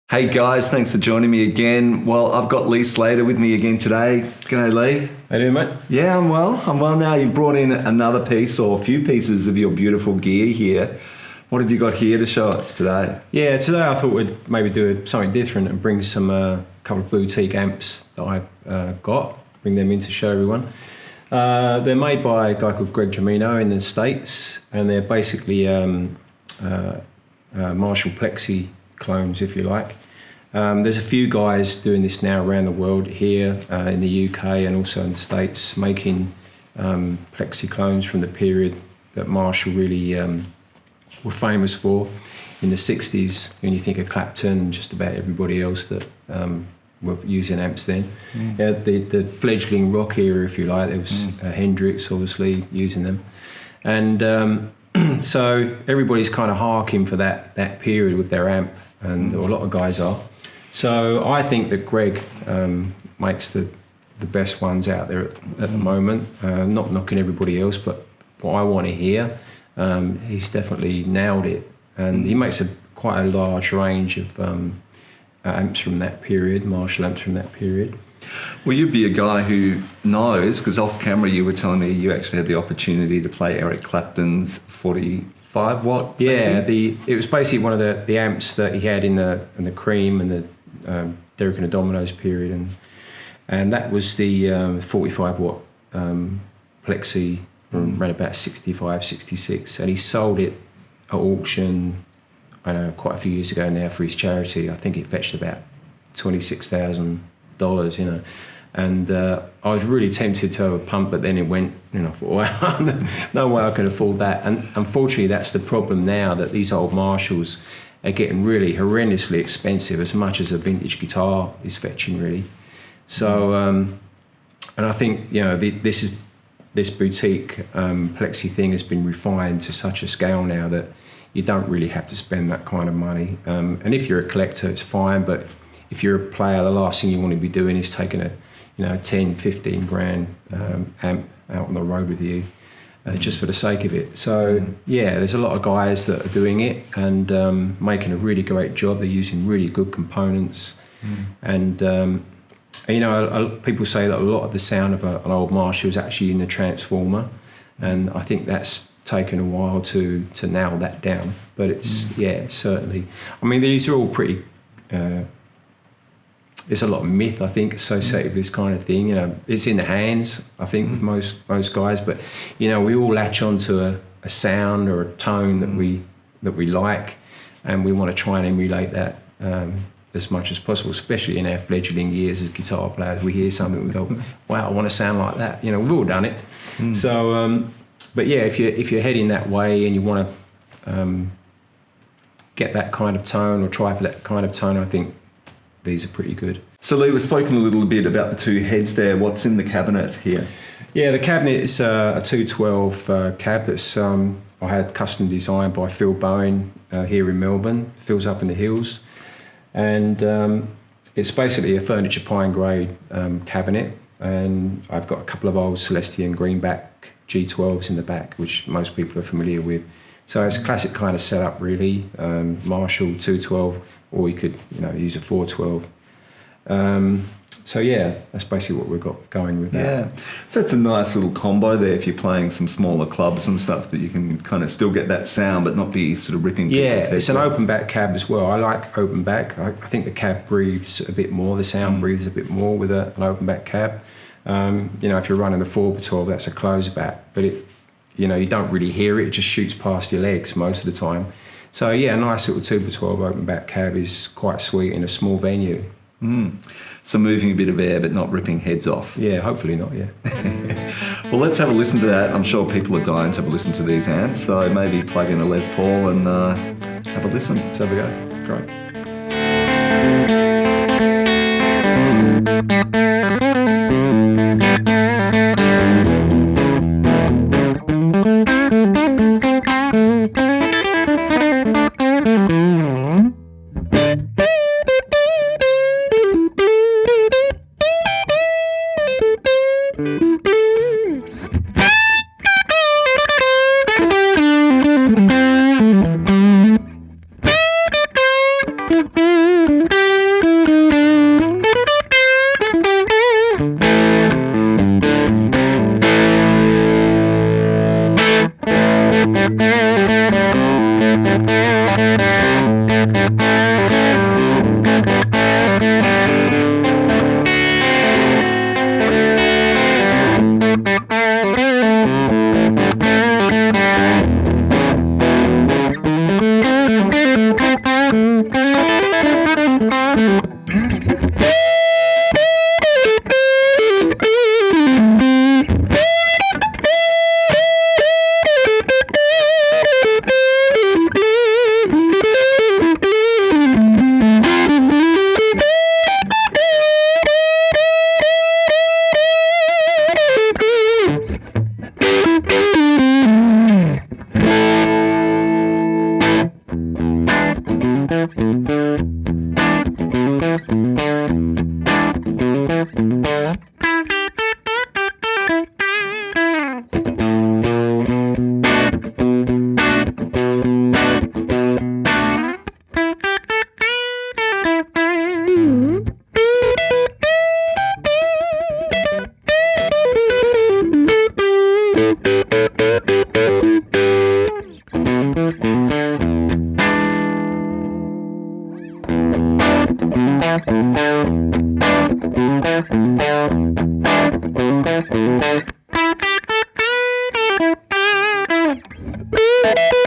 Hey guys, thanks for joining me again. Well, I've got Lee Slater with me again today. G'day, Lee. How you doing, mate? Yeah, I'm well. Now. You've brought in another piece or a few pieces of your beautiful gear here. What have you got here to show us today? Yeah, today I thought we'd maybe do something different and bring some couple of boutique amps that I've got, bring them in to show everyone. They're made by a guy called Germino in the States, and they're basically Marshall Plexi clones, if you like. There's a few guys doing this now around the world, here in the UK and also in the States, making Plexi clones from the period that Marshall really were famous for in the 60s. When you think of Clapton and just about everybody else that were using amps then. Yeah, the fledgling rock era, if you like, there was Hendrix obviously using them. And so everybody's kind of harking for that period with their amp, and a lot of guys are. So I think that Greg makes the best ones out there at the moment. Not knocking everybody else, but what I want to hear, he's definitely nailed it. And he makes quite a large range of amps from that period, Marshall amps from that period. Well, you'd be a guy who knows, because off camera you were telling me you actually had the opportunity to play Eric Clapton's 45 watt. Yeah, it was basically one of the amps that he had in the Cream and the Derek and the Dominoes period, and that was the 45 watt Plexi from around about 65, 66, and he sold it at auction, I know, quite a few years ago now for his charity. I think it fetched about $26,000, you know. And I was really tempted to have a pump, but then it went, you know, I thought, wow, no way I can afford that. And unfortunately, that's the problem now, that these old Marshalls are getting really horrendously expensive, as much as a vintage guitar is fetching, really. So, and I think, you know, this boutique Plexi thing has been refined to such a scale now that you don't really have to spend that kind of money. And if you're a collector, it's fine, but if you're a player, the last thing you want to be doing is taking a 10, 15 grand amp out on the road with you just for the sake of it. So yeah, there's a lot of guys that are doing it and making a really great job. They're using really good components. And people say that a lot of the sound of an old Marshall is actually in the transformer, and I think that's taken a while to nail that down. But it's, yeah, certainly. I mean, these are all pretty... there's a lot of myth, I think, associated with this kind of thing. You know, it's in the hands, I think, with most guys. But you know, we all latch onto a sound or a tone that we like, and we want to try and emulate that as much as possible. Especially in our fledgling years as guitar players, we hear something, we go, "Wow, I want to sound like that." You know, we've all done it. So, but yeah, if you're heading that way and you want to get that kind of tone or try for that kind of tone, I think these are pretty good. So Lee, we've spoken a little bit about the two heads there. What's in the cabinet here? Yeah, the cabinet is a 212 cab that's I had custom designed by Phil Bowen here in Melbourne. Phil's up in the hills. And it's basically a furniture pine grade cabinet. And I've got a couple of old Celestion greenback G12s in the back, which most people are familiar with. So it's a classic kind of setup, really. Marshall 212, or you could, use a 412. So yeah, that's basically what we've got going with that. Yeah, so it's a nice little combo there if you're playing some smaller clubs and stuff, that you can kind of still get that sound but not be sort of ripping people's heads. Yeah, it's an open back cab as well. I like open back. I think the cab breathes a bit more, the sound breathes a bit more with an open back cab. If you're running the 4x12, that's a closed back, but you don't really hear it just shoots past your legs most of the time. So yeah, a nice little 2x12 open back cab is quite sweet in a small venue. So moving a bit of air but not ripping heads off. Yeah, hopefully not, yeah. Well, let's have a listen to that. I'm sure people are dying to have a listen to these amps, so maybe plug in a Les Paul and have a listen. Let's have a go. Great. Thank you.